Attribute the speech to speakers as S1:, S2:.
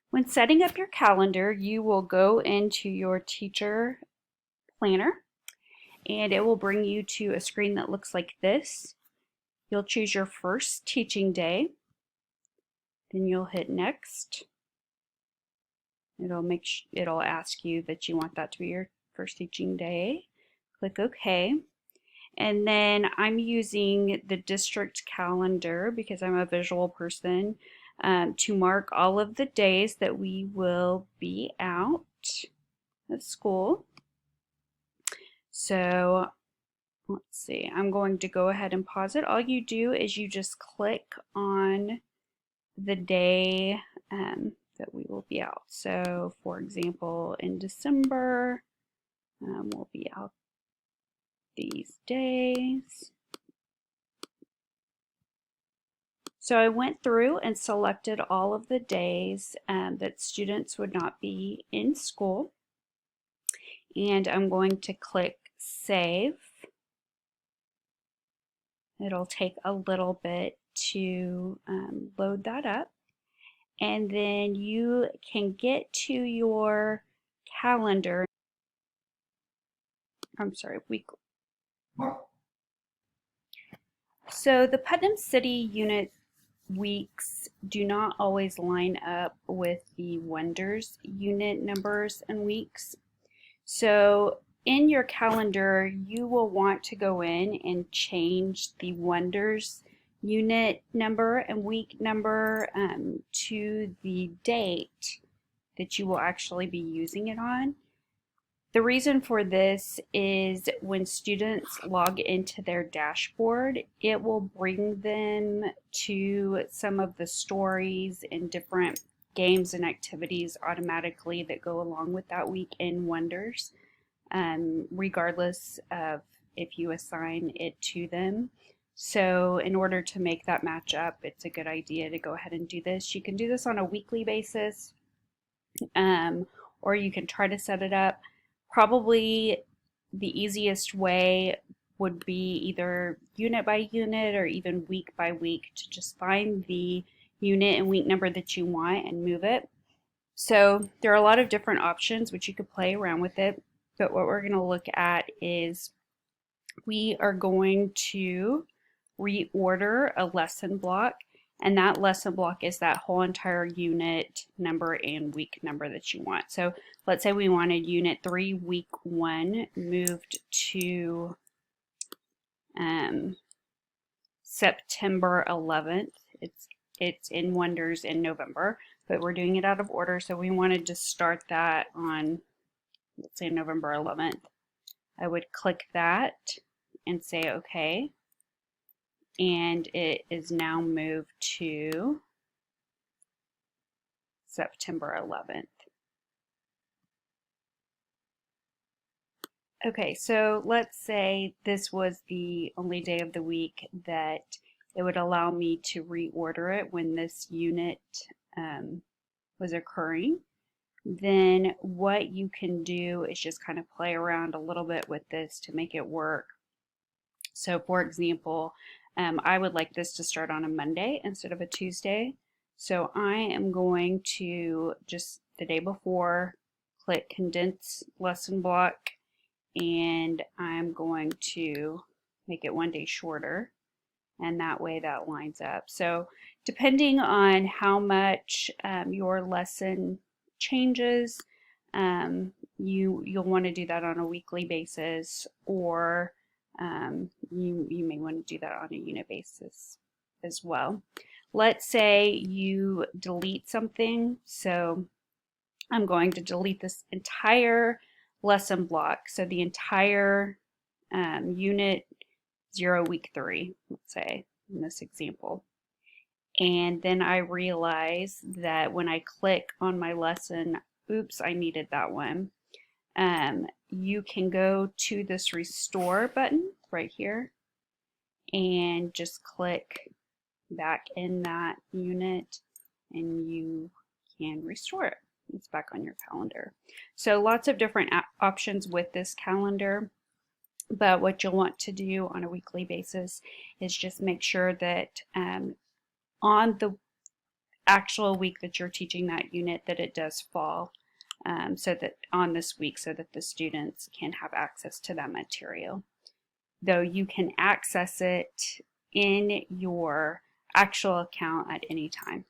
S1: When setting up your calendar, you will go into your teacher planner and it will bring you to a screen that looks like this. You'll choose your first teaching day, then you'll hit next. It'll ask you that you want that to be your first teaching day. Click OK. And then I'm using the district calendar because I'm a visual person to mark all of the days that we will be out of school. So let's see, I'm going to go ahead and pause it. All you do is you just click on the day that we will be out. So for example, in December, we'll be out these days. So I went through and selected all of the days that students would not be in school. And I'm going to click Save. It'll take a little bit to load that up. And then you can get to your calendar. I'm sorry, weekly. So the Putnam City unit weeks do not always line up with the Wonders unit numbers and weeks. So in your calendar, you will want to go in and change the Wonders unit number and week number to the date that you will actually be using it on. The reason for this is when students log into their dashboard, it will bring them to some of the stories and different games and activities automatically that go along with that week in Wonders, regardless of if you assign it to them. So in order to make that match up, it's a good idea to go ahead and do this. You can do this on a weekly basis, or you can try to set it up. Probably the easiest way would be either unit by unit or even week by week to just find the unit and week number that you want and move it. So there are a lot of different options which you could play around with it, but what we're going to look at is we are going to reorder a lesson block, and that lesson block is that whole entire unit number and week number that you want. So let's say we wanted Unit 3, Week 1 moved to September 11th. It's in Wonders in November, but we're doing it out of order, so we wanted to start that on, let's say, November 11th. I would click that and say OK, and it is now moved to September 11th. Okay, so let's say this was the only day of the week that it would allow me to reorder it when this unit was occurring. Then what you can do is just kind of play around a little bit with this to make it work. So for example, I would like this to start on a Monday instead of a Tuesday. So I am going to just the day before click Condense Lesson Block, and I'm going to make it one day shorter, and that way that lines up. So depending on how much your lesson changes, you'll want to do that on a weekly basis, or you may want to do that on a unit basis as well. Let's say you delete something, so I'm going to delete this entire lesson block, so the entire unit 0 week 3, let's say in this example. And then I realize that when I click on my lesson, oops, I needed that one. You can go to this restore button right here and just click back in that unit and you can restore it. It's back on your calendar. So lots of different options with this calendar, but what you'll want to do on a weekly basis is just make sure that on the actual week that you're teaching that unit, that it does fall so that on this week, so that the students can have access to that material. Though you can access it in your actual account at any time.